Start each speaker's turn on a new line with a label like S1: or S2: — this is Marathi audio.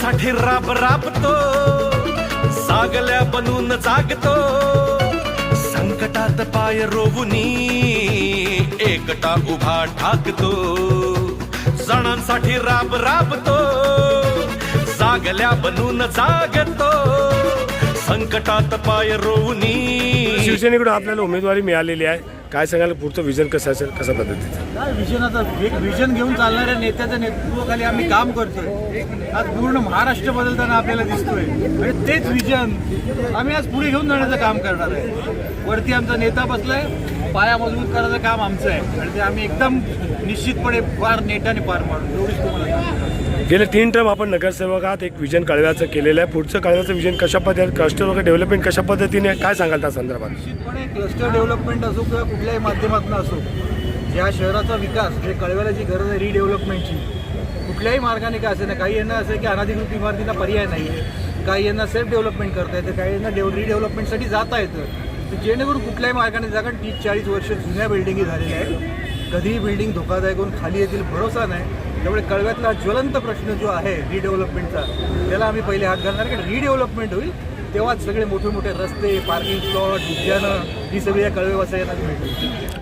S1: सणांसाठी राब राबतो, जागल्या बनून जागतो, संकटात पाय रोवुनी एकटा उभा ठाकतो. सणांसाठी राब राबतो, जागल्या बनून जागतो, संकटात पाय रोवुनी.
S2: शिवसेनेकडून आपल्याला उमेदवारी मिळालेली आहे, काय सांगाल पुढचं विजन कसं असेल, कशा पद्धतीचं?
S3: काय विजनाचा विजन घेऊन चालणाऱ्या नेत्याच्या नेतृत्वाखाली आम्ही काम करतोय. आज पूर्ण महाराष्ट्र बदलताना आपल्याला दिसतोय आणि तेच विजन आम्ही आज पुढे घेऊन जाण्याचं काम करणार आहे. वरती आमचा नेता बसलाय, पाया मजबूत करायचं काम आमचं आहे आणि ते आम्ही एकदम निश्चितपणे फार नेटाने पार पाडू. एवढीच तुम्हाला
S2: गेले 3 टर्म आपण नगरसेवक आहात, एक विजन कळव्याचं केलेलं आहे. पुढचं कळव्याचं विजन कशा पद्धतीने, क्लस्टर वगैरे डेव्हलपमेंट कशा पद्धतीने, काय सांगाल त्या संदर्भात?
S3: निश्चितपणे क्लस्टर डेव्हलपमेंट असो किंवा कुठल्याही माध्यमातून असो, या शहराचा विकास म्हणजे कळव्याला जी गरज आहे रिडेव्हलपमेंटची, कुठल्याही मार्गाने काय असेल ना. काही यांना असं की अनधिकृत इमारतींना पर्याय नाही आहे, काही यांना सेल्फ डेव्हलपमेंट करता येतं, काही यांना रिडेव्हलपमेंटसाठी जाता येतं. जेणेकरून कुठल्याही मार्गाने जागा 30-40 वर्ष जुन्या बिल्डिंगी झालेल्या आहेत, कधीही बिल्डिंग धोकादायक होऊन खाली येतील भरोसा नाही. त्यामुळे कळव्यातला ज्वलंत प्रश्न जो आहे रिडेव्हलपमेंटचा, त्याला आम्ही पहिले हात घालणार. कारण रिडेव्हलपमेंट होईल तेव्हाच सगळे मोठे मोठे रस्ते, पार्किंग प्लॉट, उद्यानं ही सगळी या कळवेवासियांना मिळतील.